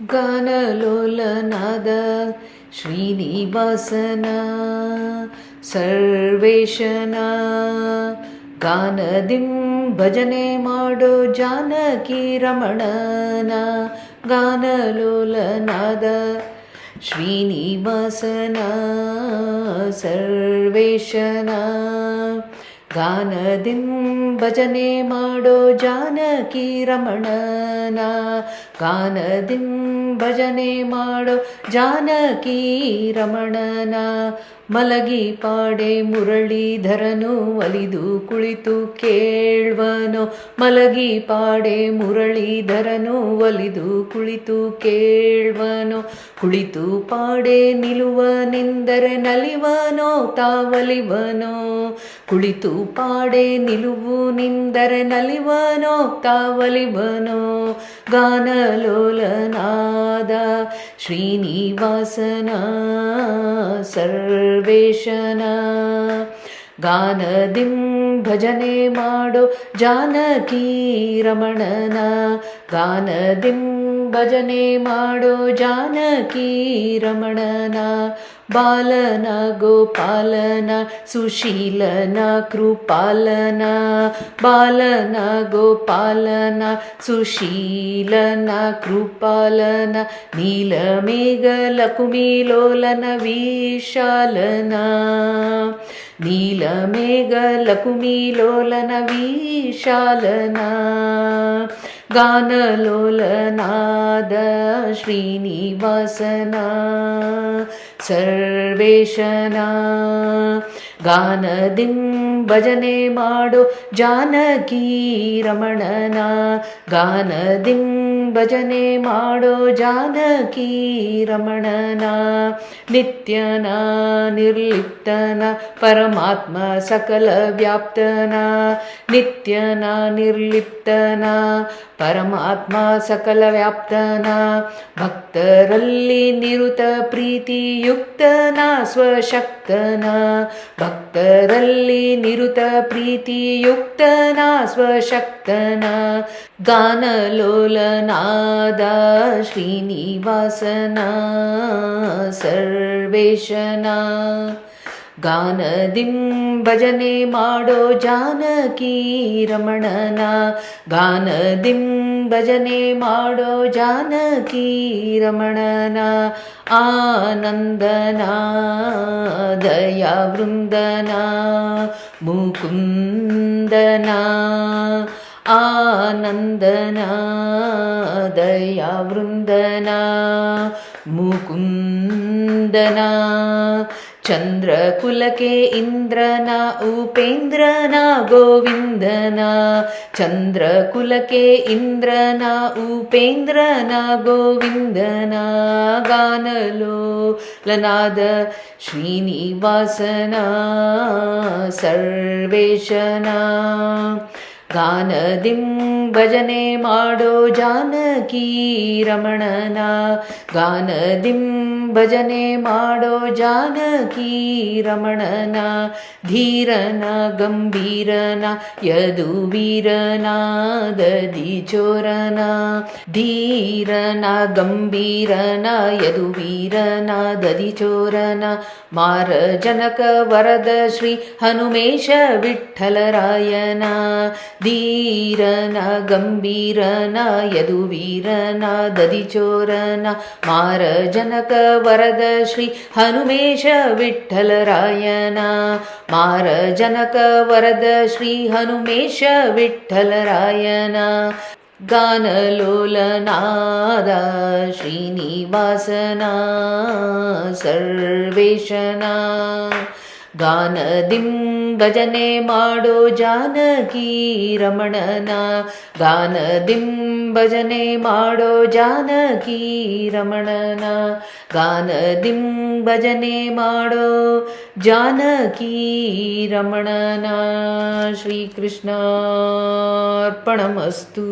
ಗಾನಲೋಲನಾದ ಶ್ರೀನಿವಾಸನ ಸರ್ವೇಶನ ಗಾನದಿಂ ಭಜನೆ ಮಾಡೋ ಜಾನಕಿ ರಮಣನ ಗಾನಲೋಲನಾದ ಶ್ರೀನಿವಾಸನ ಸರ್ವೇಶನ ಗಾನದಿಂ ಭಜನೆ ಮಾಡೋ ಜಾನಕಿ ರಮಣನ ಗಾನದಿಂ ಭಜನೆ ಮಾಡೋ ಜಾನಕಿ ರಮಣನ ಮಲಗಿ ಪಾಡೆ ಮುರಳೀಧರನು ಒಲಿದು ಕುಳಿತು ಕೇಳ್ವನೋ ಮಲಗಿ ಪಾಡೆ ಮುರಳೀಧರನು ಒಲಿದು ಕುಳಿತು ಕೇಳ್ವನೋ ಕುಳಿತು ಪಾಡೆ ನಿಲುವನೆಂದರೆ ನಲಿವನೋ ತಾವಲಿವನೋ ಕುಳಿತು ಪಾಡೆ ನಿಲುವು ನಿಂದರೆ ನಲಿವನೋ ತಾವಲಿವನೋ ಗಾನಲೋಲನಾದ ಶ್ರೀನಿವಾಸನ ಸರ್ವೇಶನ ಗಾನದಿಂ ಭಜನೆ ಮಾಡೋ ಜಾನಕಿ ರಮಣನ ಗಾನದಿಂ ಭಜನೆ ಮಾಡೋ ಜಾನಕಿ ರಮಣನ ಬಾಲನ ಗೋಪಾಲನ ಸುಶೀಲನ ಕೃಪಾಲನ ಬಾಲನ ಗೋಪಾಲನ ಸುಶೀಲನ ಕೃಪಾಲನ ನೀಲಮೇಘಲ ಕುಮಿಲೋಲನ ವಿಶಾಲನ ನೀಲಮೇಘಲ ಕುಮಿಲೋಲನ ವಿಶಾಲನ ಗಾನಲೋಲನಾದ ಶ್ರೀನಿವಾಸನ ಸರ್ವೇಶನ ಗಾನದಿಂ ಭಜನೆ ಮಾಡೋ ಜಾನಕಿ ರಮಣನ ಗಾನದಿಂ ಭಜನೆ ಮಾಡೋ ಜಾನಕಿ ರಮಣನ ನಿತ್ಯನ ನಿರ್ಲಿಪ್ತನ ಪರಮಾತ್ಮ ಸಕಲ ವ್ಯಾಪ್ತನ ನಿತ್ಯನ ನಿರ್ಲಿಪ್ತನ ಪರಮಾತ್ಮ ಸಕಲ ವ್ಯಾಪ್ತನ ಭಕ್ತರಲ್ಲಿ ನಿರುತ ಪ್ರೀತಿಯುಕ್ತನ ಸ್ವಶಕ್ತನ ಭಕ್ತರಲ್ಲಿ ನಿರುತ ಪ್ರೀತಿಯುಕ್ತನ ಸ್ವಶಕ್ತನ ಗಾನಲೋಲನಾದ ಶ್ರೀನಿವಾಸನ ಸರ್ವೇಶನ ಗಾನದಿಂ ಭಜನೆ ಮಾಡೋ ಜಾನಕಿ ರಮಣನ ಗಾನದಿಂ ಭಜನೆ ಮಾಡೋ ಜಾನಕಿ ರಮಣನ ಆನಂದನ ದಯಾವೃಂದನ ಮುಕುಂದನ ಆನಂದನ ದಯಾವೃಂದನ ಮುಕುಂದನ ಚಂದ್ರಕುಲಕ್ಕೆ ಇಂದ್ರನ ಉಪೇಂದ್ರನ ಗೋವಿಂದನ ಚಂದ್ರಕುಲಕ್ಕೆ ಇಂದ್ರನ ಉಪೇಂದ್ರನ ಗೋವಿಂದನ ಗಾನಲೋಲನಾದ ಶ್ರೀನಿವಾಸನ ಸರ್ವೇಶನ ಗಾನದಿಂ ಭಜನೆ ಮಾಡೋ ಜಾನಕಿ ರಮಣನ ಗಾನದಿಂ ಭಜನೆ ಮಾಡೋ ಜಾನಕಿ ರಮಣನ ಧೀರನ ಗಂಭೀರನ ಯದುವೀರನ ದದಿಚೋರನ ಧೀರನ ಗಂಭೀರನ ಯದುವೀರನ ದದಿಚೋರನ ಮಾರಜನಕ ವರದ ಶ್ರೀ ಹನುಮೇಶ ವಿಠ್ಠಲರಾಯನ ಧೀರನ ಗಂಭೀರನ ಯದುವೀರನ ದದಿಚೋರನ ಮಾರಜನಕ ವರದ ಶ್ರೀ ಹನುಮೇಶ ವಿಠ್ಠಲರಾಯನ ಮಾರಜನಕ ವರದ ಶ್ರೀ ಹನುಮೇಶ ವಿಠ್ಠಲರಾಯನ ಗಾನಲೋಲನಾದ ಶ್ರೀನಿವಾಸನ ಸರ್ವೇಶನ ಗಾನದಿಂ ಭಜನೆ ಮಾಡೋ ಜಾನಕಿ ರಮಣನ ಗಾನದಿಂ ಭಜನೆ ಮಾಡೋ ಜಾನಕಿ ರಮಣನ ಗಾನದಿಂ ಭಜನೆ ಮಾಡೋ ಜಾನಕಿ ರಮಣನ ಶ್ರೀಕೃಷ್ಣಾರ್ಪಣಮಸ್ತು.